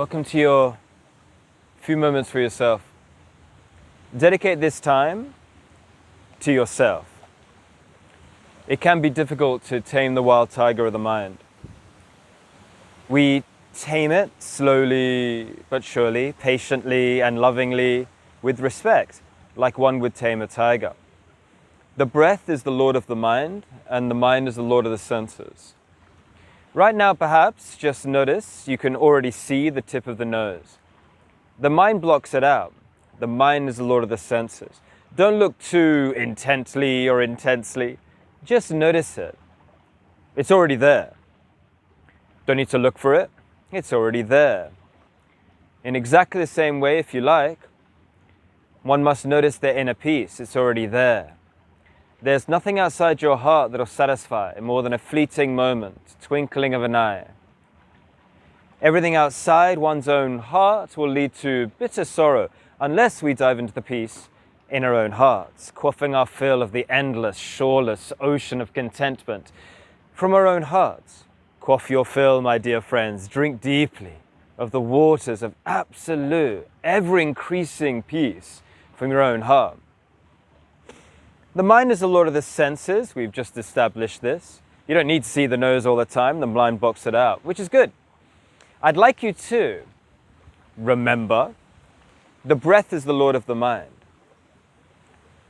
Welcome to your few moments for yourself. Dedicate this time to yourself. It can be difficult to tame the wild tiger of the mind. We tame it slowly but surely, patiently and lovingly, with respect, like one would tame a tiger. The breath is the lord of the mind, and the mind is the lord of the senses. Right now, perhaps, just notice you can already see the tip of the nose. The mind blocks it out. The mind is the lord of the senses. Don't look too intently or intensely. Just notice it. It's already there. Don't need to look for it. It's already there. In exactly the same way, if you like, one must notice their inner peace. It's already there. There's nothing outside your heart that'll satisfy more than a fleeting moment, twinkling of an eye. Everything outside one's own heart will lead to bitter sorrow unless we dive into the peace in our own hearts, quaffing our fill of the endless, shoreless ocean of contentment from our own hearts. Quaff your fill, my dear friends. Drink deeply of the waters of absolute, ever-increasing peace from your own heart. The mind is the lord of the senses. We've just established this. You don't need to see the nose all the time. The mind blocks it out, which is good. I'd like you to remember the breath is the lord of the mind.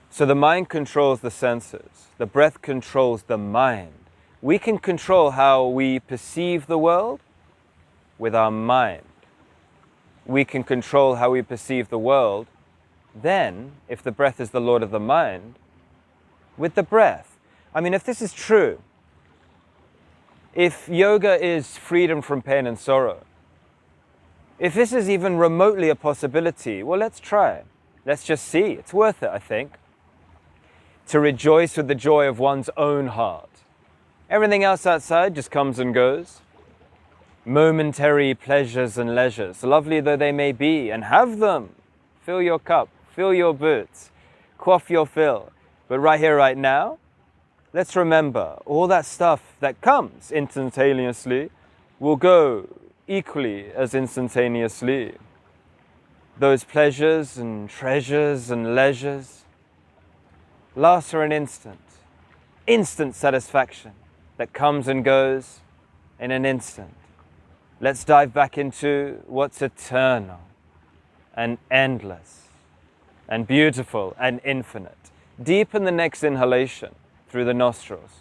So the mind controls the senses. The breath controls the mind. We can control how we perceive the world with our mind. We can control how we perceive the world then, if the breath is the lord of the mind, with the breath. I mean, if this is true, if yoga is freedom from pain and sorrow, if this is even remotely a possibility, well, let's try. Let's just see. It's worth it, I think, to rejoice with the joy of one's own heart. Everything else outside just comes and goes. Momentary pleasures and leisures, lovely though they may be, and have them. Fill your cup, fill your boots, quaff your fill. But right here, right now, let's remember all that stuff that comes instantaneously will go equally as instantaneously. Those pleasures and treasures and leisures last for an instant satisfaction that comes and goes in an instant. Let's dive back into what's eternal and endless and beautiful and infinite. Deepen the next inhalation through the nostrils.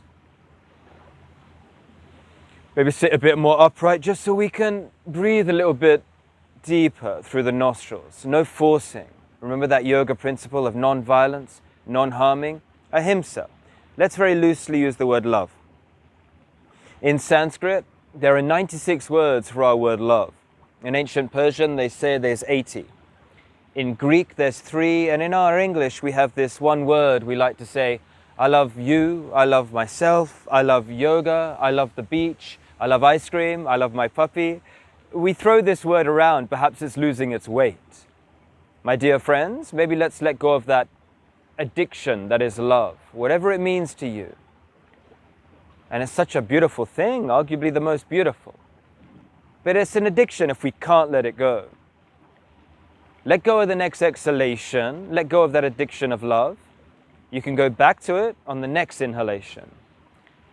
Maybe sit a bit more upright just so we can breathe a little bit deeper through the nostrils. No forcing. Remember that yoga principle of non-violence, non-harming, ahimsa. Let's very loosely use the word love. In Sanskrit, there are 96 words for our word love. In ancient Persian, they say there's 80. In Greek, there's 3, and in our English, we have this one word we like to say, I love you, I love myself, I love yoga, I love the beach, I love ice cream, I love my puppy. We throw this word around, perhaps it's losing its weight. My dear friends, maybe let's let go of that addiction that is love, whatever it means to you. And it's such a beautiful thing, arguably the most beautiful. But it's an addiction if we can't let it go. Let go of the next exhalation. Let go of that addiction of love. You can go back to it on the next inhalation.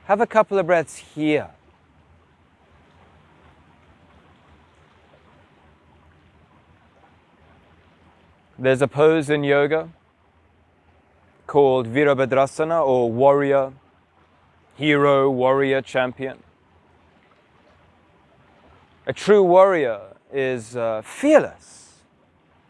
Have a couple of breaths here. There's a pose in yoga called Virabhadrasana, or warrior, hero, warrior, champion. A true warrior is fearless.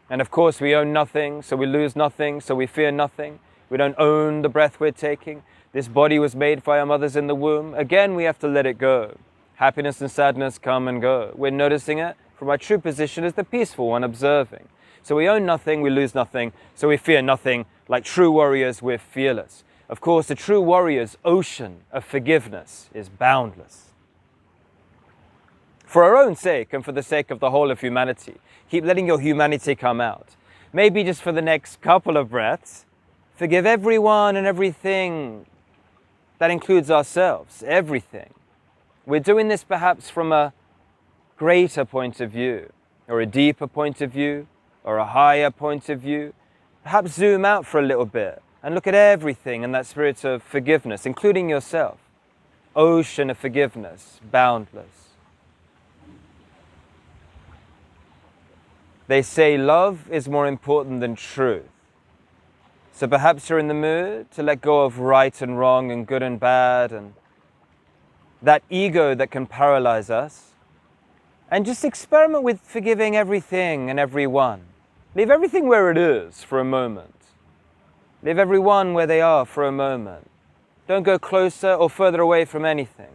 And of course, we own nothing, so we lose nothing, so we fear nothing. We don't own the breath we're taking. This body was made by our mothers in the womb. Again, we have to let it go. Happiness and sadness come and go. We're noticing it from our true position as the peaceful one, observing. So we own nothing, we lose nothing, so we fear nothing. Like true warriors, we're fearless. Of course, the true warrior's ocean of forgiveness is boundless. For our own sake and for the sake of the whole of humanity, keep letting your humanity come out. Maybe just for the next couple of breaths, forgive everyone and everything. That includes ourselves, everything. We're doing this perhaps from a greater point of view. or a deeper point of view, or a higher point of view. Perhaps zoom out for a little bit and look at everything in that spirit of forgiveness, including yourself. Ocean of forgiveness, boundless. They say love is more important than truth. So perhaps you're in the mood to let go of right and wrong and good and bad and that ego that can paralyze us, and just experiment with forgiving everything and everyone. Leave everything where it is for a moment. Leave everyone where they are for a moment. Don't go closer or further away from anything.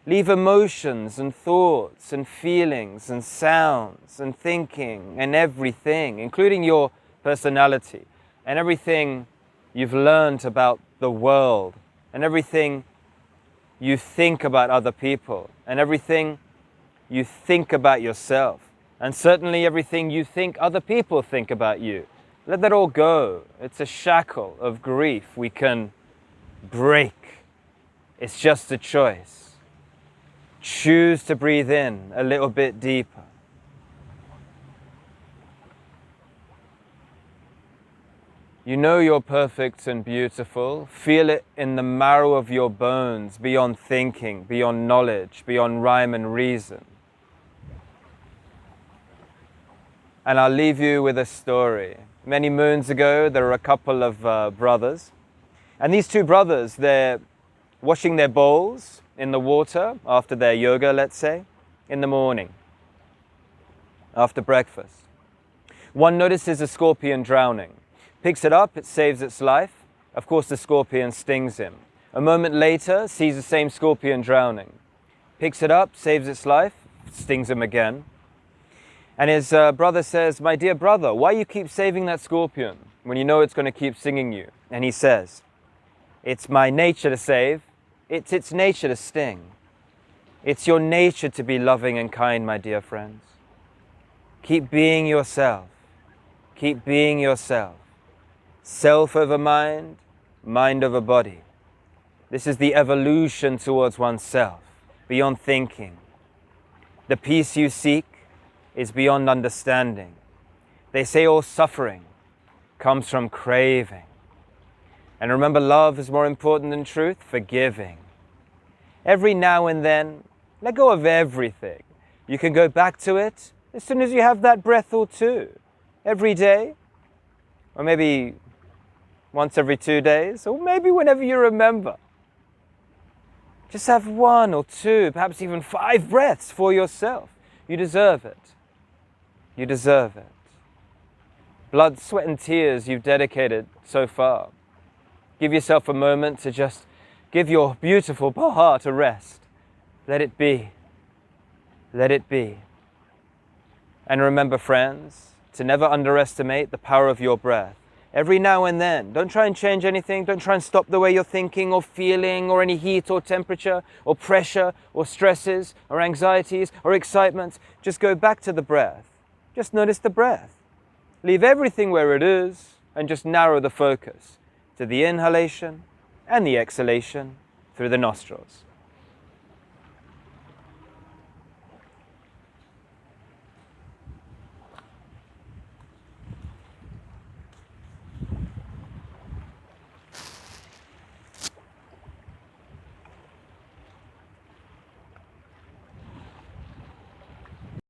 Leave emotions and thoughts and feelings and sounds and thinking and everything, including your personality and everything you've learned about the world and everything you think about other people and everything you think about yourself and certainly everything you think other people think about you. Let that all go. It's a shackle of grief we can break. It's just a choice. Choose to breathe in a little bit deeper. You know you're perfect and beautiful. Feel it in the marrow of your bones, beyond thinking, beyond knowledge, beyond rhyme and reason. And I'll leave you with a story. Many moons ago, there were a couple of brothers. And these two brothers, they're washing their bowls in the water after their yoga, let's say, in the morning, after breakfast. One notices a scorpion drowning. Picks it up, it saves its life. Of course, the scorpion stings him. A moment later, sees the same scorpion drowning. Picks it up, saves its life, stings him again. And his brother says, "My dear brother, why you keep saving that scorpion when you know it's going to keep stinging you?" And he says, "It's my nature to save. It's its nature to sting. It's your nature to be loving and kind, my dear friends. Keep being yourself. Keep being yourself. Self over mind, mind over body. This is the evolution towards oneself, beyond thinking. The peace you seek is beyond understanding. They say all suffering comes from craving. And remember, love is more important than truth, forgiving. Every now and then, let go of everything. You can go back to it as soon as you have that breath or two. Every day, or maybe once every 2 days, or maybe whenever you remember. Just have 1 or 2, perhaps even 5 breaths for yourself. You deserve it. You deserve it. Blood, sweat, and tears you've dedicated so far. Give yourself a moment to just give your beautiful heart a rest. Let it be. Let it be. And remember, friends, to never underestimate the power of your breath. Every now and then, don't try and change anything. Don't try and stop the way you're thinking or feeling or any heat or temperature or pressure or stresses or anxieties or excitements. Just go back to the breath. Just notice the breath. Leave everything where it is and just narrow the focus to the inhalation and the exhalation through the nostrils.